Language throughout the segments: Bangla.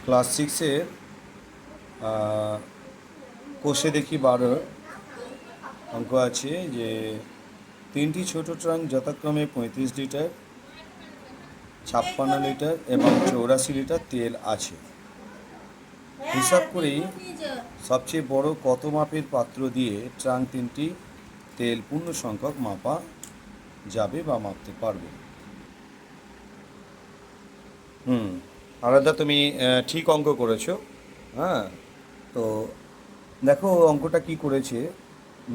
ক্লাস সিক্সে কোষে দেখি 12 অঙ্ক আছে যে তিনটি ছোট ট্রাঙ্ক যথাক্রমে 35 লিটার, 56 লিটার এবং 84 লিটার তেল আছে। হিসাব করি সবচেয়ে বড় কত মাপের পাত্র দিয়ে ট্রাঙ্ক তিনটি তেল পূর্ণ সংখ্যক মাপা যাবে বা মাপতে পারবে। আলাদা তুমি ঠিক অঙ্ক করেছো। হ্যাঁ, তো দেখো অঙ্কটা কি করেছে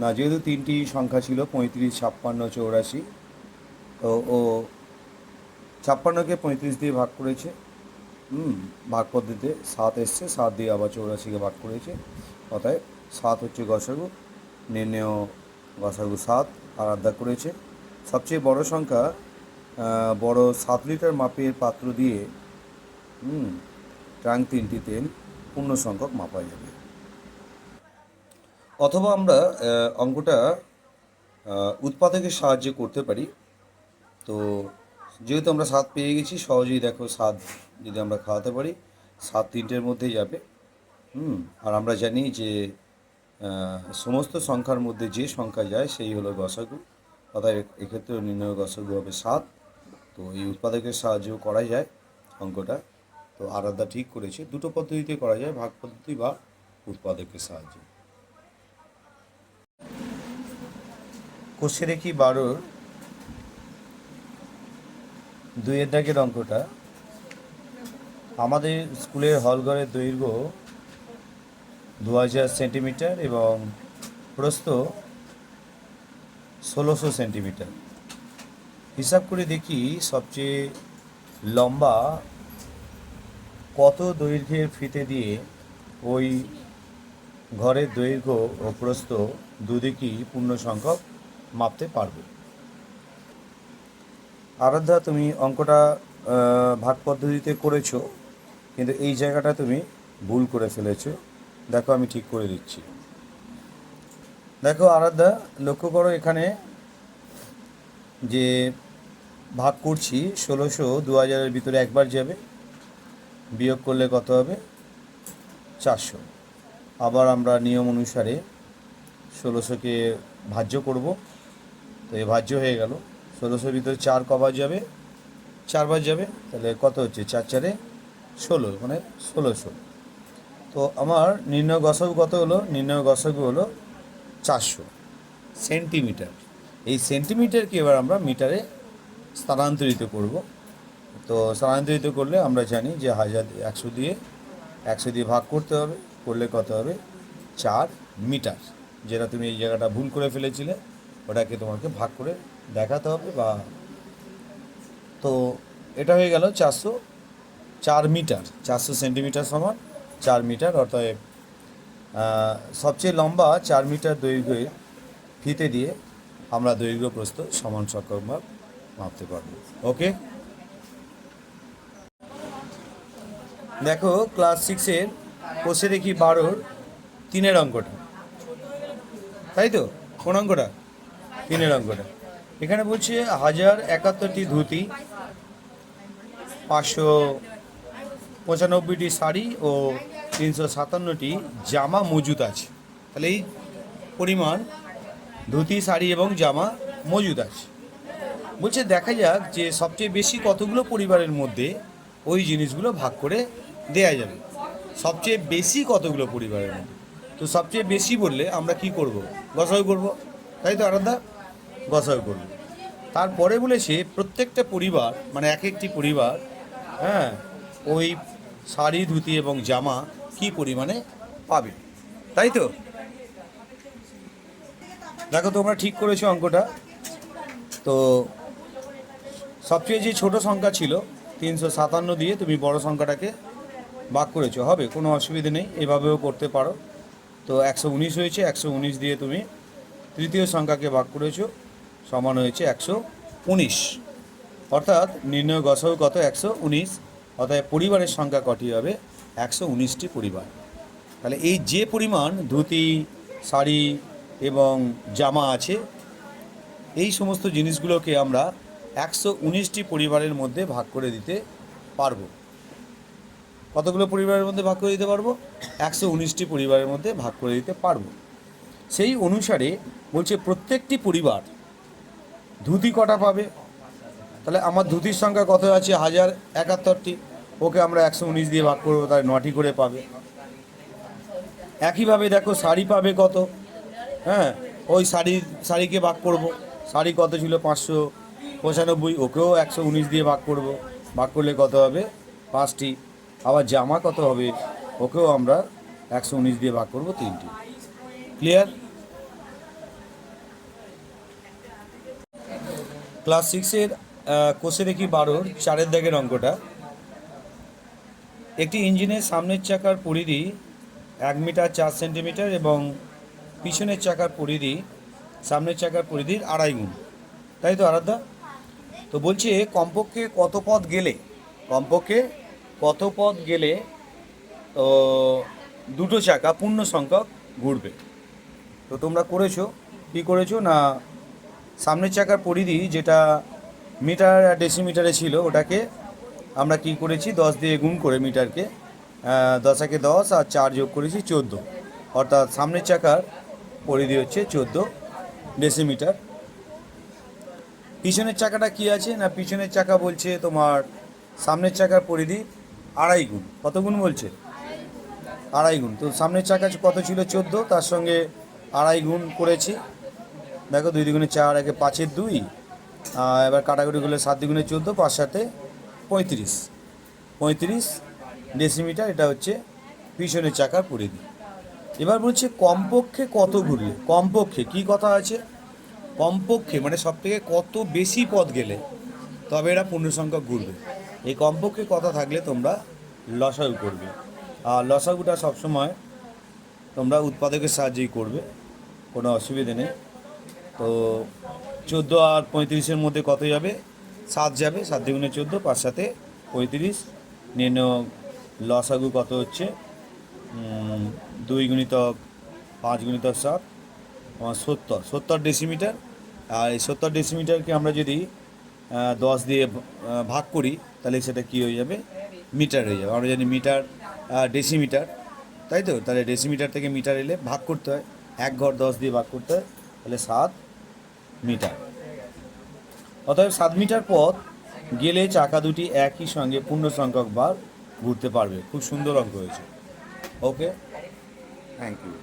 না, যেহেতু তিনটি সংখ্যা ছিল 35, 56, 84, তো ও 56কে 35 দিয়ে ভাগ করেছে। ভাগ পদ্ধতিতে 7 এসছে, 7 দিয়ে আবার 84কে ভাগ করেছে। অতএব 7 হচ্ছে গসাগু, নির্ণেয় গসাগু 7 আলাদা করেছে। সবচেয়ে বড় সংখ্যা বড় 7 লিটার মাপের পাত্র দিয়ে ট্রাঙ্ক তিনটি তেল পূর্ণ সংখ্যক মাপা যাবে। অথবা আমরা অঙ্কটা উৎপাদকের সাহায্যে করতে পারি। তো যেহেতু আমরা 7 পেয়ে গেছি, সহজেই দেখো 7 যদি আমরা খাওয়াতে পারি 7 তিনটের মধ্যেই যাবে। আর আমরা জানি যে সমস্ত সংখ্যার মধ্যে যে সংখ্যা যায় সেই হলো গসাগু, অর্থাৎ এক্ষেত্রে নির্ণয় গসাগু হবে 7। তো এই উৎপাদকের সাহায্যেও করা যায় অঙ্কটা। তো আলাদা ঠিক করেছে, দুটো পদ্ধতিতে করা যায়, ভাগ পদ্ধতি বা উৎপাদকের সাহায্যে। কোষে দেখি 12 2 দাগের অঙ্কটা। আমাদের স্কুলের হলঘরের দৈর্ঘ্য 2000 সেন্টিমিটার এবং প্রস্থ 1600 সেন্টিমিটার। হিসাব করে দেখি সবচেয়ে লম্বা কত দৈর্ঘ্যের ফিতে দিয়ে ওই ঘরের দৈর্ঘ্য ও প্রস্থ দুদিকই পূর্ণ সংখ্যক মাপতে পারবে। আরাধ্যা, তুমি অঙ্কটা ভাগ পদ্ধতিতে করেছো, কিন্তু এই জায়গাটা তুমি ভুল করে ফেলেছো। দেখো আমি ঠিক করে দিচ্ছি। দেখো আরাধ্যা, লক্ষ্য করো এখানে যে ভাগ করছি 1600 2000-এর ভিতরে একবার যাবে, বিয়োগ করলে কত হবে 400। আবার আমরা নিয়ম অনুসারে 1600কে ভাজ্য করব। তো এ ভাজ্য হয়ে গেল। 1600-এর ভিতরে 4 কবার যাবে, 4 বার যাবে, তাহলে কত হচ্ছে 4 4 16, মানে 1600। তো আমার নির্ণয় গসাগু কত হলো, নির্ণয় গসাগু হলো 400 সেন্টিমিটার। এই সেন্টিমিটারকে এবার আমরা মিটারে স্থানান্তরিত করব। তো স্থানান্তরিত করলে আমরা জানি যে 100 দিয়ে 100 দিয়ে ভাগ করতে হবে, করলে কত হবে 4 মিটার। যেটা তুমি এই জায়গাটা ভুল করে ফেলেছিলে, ওটাকে তোমাকে ভাগ করে দেখাতে হবে। বা তো এটা হয়ে গেল 404 মিটার, 400 সেন্টিমিটার সমান 4 মিটার। অর্থাৎ সবচেয়ে লম্বা 4 মিটার দৈর্ঘ্যের ফিতে দিয়ে আমরা দৈর্ঘ্য প্রস্থ সমান সংখ্যক মাপতে পারবো। ওকে, দেখো ক্লাস 6-এর কোষে দেখি 12 3-এর অঙ্কটা, তাই তো? কোন অঙ্কটা? 3-এর অঙ্কটা। এখানে বলছে 1071টি ধুতি, 595টি শাড়ি ও 357টি জামা মজুদ আছে। তাহলে এই পরিমাণ ধুতি, শাড়ি এবং জামা মজুদ আছে। বলছে দেখা যাক যে সবচেয়ে বেশি কতগুলো পরিবারের মধ্যে ওই জিনিসগুলো ভাগ করে দেয়া যাবে। সবচেয়ে বেশি কতগুলো পরিবারের মধ্যে, তো সবচেয়ে বেশি বললে আমরা কি করব, গসাগু করব, তাই তো আরাধ্যা? গসাগু করব। তারপরে বলেছে প্রত্যেকটা পরিবার, মানে এক একটি পরিবার, হ্যাঁ, ওই শাড়ি, ধুতি এবং জামা কি পরিমাণে পাবে, তাই তো? দেখো তোমরা ঠিক করেছো অঙ্কটা। তো সবচেয়ে যে ছোট সংখ্যা ছিল 357 দিয়ে তুমি বড় সংখ্যাটাকে ভাগ করেছো, হবে, কোনো অসুবিধে নেই, এভাবেও করতে পারো। তো 119 হয়েছে, 119 দিয়ে তুমি তৃতীয় সংখ্যাকে ভাগ করেছো, সমান হয়েছে 119। অর্থাৎ নির্ণয় গসাগু কত, 119। অর্থাৎ পরিবারের সংখ্যা কটি হবে, 119টি পরিবার। তাহলে এই যে পরিমাণ ধুতি, শাড়ি এবং জামা আছে, এই সমস্ত জিনিসগুলোকে আমরা 119টি পরিবারের মধ্যে ভাগ করে দিতে পারবো। কতগুলো পরিবারের মধ্যে ভাগ করে দিতে পারবো? 119টি পরিবারের মধ্যে ভাগ করে দিতে পারবো। সেই অনুসারে বলছে প্রত্যেকটি পরিবার ধুতি কটা পাবে। তাহলে আমার ধুতির সংখ্যা কত আছে? 1071টি। ওকে আমরা 119 দিয়ে ভাগ করবো, তাহলে 9টি করে পাবে। একইভাবে দেখো শাড়ি পাবে কত? হ্যাঁ, ওই শাড়িকে ভাগ করব। শাড়ি কত ছিল? 595, ওকেও 119 দিয়ে ভাগ করব। ভাগ করলে কত হবে? 5টি। আবার জামা কত হবে? ওকেও আমরা 119 দিয়ে ভাগ করব, 3টি। ক্লিয়ার? ক্লাস 6-এর কোষে দেখি 12 4 দাগের অঙ্কটা। একটি ইঞ্জিনের সামনের চাকার পরিধি 1 মিটার 4 সেন্টিমিটার এবং পিছনের চাকার পরিধি সামনের চাকার পরিধির 2.5 গুণ, তাই তো আরাধ্যা? তো বলছে কমপক্ষে কত পথ গেলে তো দুটো চাকা পূর্ণ সংখ্যক ঘুরবে। তো তোমরা করেছো, কী করেছো না, সামনের চাকার পরিধি যেটা মিটার আর ডেসিমিটারে ছিল ওটাকে আমরা কি করেছি 10 দিয়ে গুণ করে মিটারকে 10 একে 10 আর 4 যোগ করেছি 14, অর্থাৎ সামনের চাকার পরিধি হচ্ছে 14 ডেসিমিটার। পিছনের চাকাটা কি আছে না, পিছনের চাকা বলছে তোমার সামনের চাকার পরিধি 2.5 গুণ। কত গুণ বলছে? 2.5 গুণ। তো সামনের চাকা কত ছিল? 14, তার সঙ্গে 2.5 গুণ করেছি। দেখো 2 দুগুণে 4, একে 5-এর 2, এবার কাটাকুটি করলে 7 দুগুণে 14, 5 7-এ 35 ডেসিমিটার। এটা হচ্ছে পিছনের চাকার পরিধি। এবার বলছে কমপক্ষে কত ঘুরলে। কমপক্ষে কী কথা আছে? কমপক্ষে মানে সব থেকে কত বেশি পথ গেলে তবে এরা পূর্ণ সংখ্যক ঘুরবে। এই কমপক্ষে কথা থাকলে তোমরা লসাগু করবে, আর লসাগুটা সবসময় তোমরা উৎপাদকের সাহায্যেই করবে, কোনো অসুবিধে নেই। তো 14 আর 35-এর মধ্যে কত যাবে? 7 যাবে। 7 দুগুণে 14, 5 7-এ 35। নির্ণয় লসাগু কত হচ্ছে? 2 গুণিতক 5 গুণিতক 7, 70 ডেসিমিটার। আর এই 70 ডেসিমিটারকে আমরা যদি 10 দিয়ে ভাগ করি তাহলে সেটা কী হয়ে যাবে? মিটার হয়ে যাবে। আমরা জানি মিটার ডেসিমিটার, তাই তো? তাহলে ডেসিমিটার থেকে মিটার এলে ভাগ করতে হয়, 1 ঘর 10 দিয়ে ভাগ করতে হয়, তাহলে 7 মিটার। অতএব 7 মিটার পথ গেলে চাকা দুটি একই সঙ্গে পূর্ণ সংখ্যক বার ঘুরতে পারবে। খুব সুন্দর অঙ্ক হয়েছে। ওকে, থ্যাংক ইউ।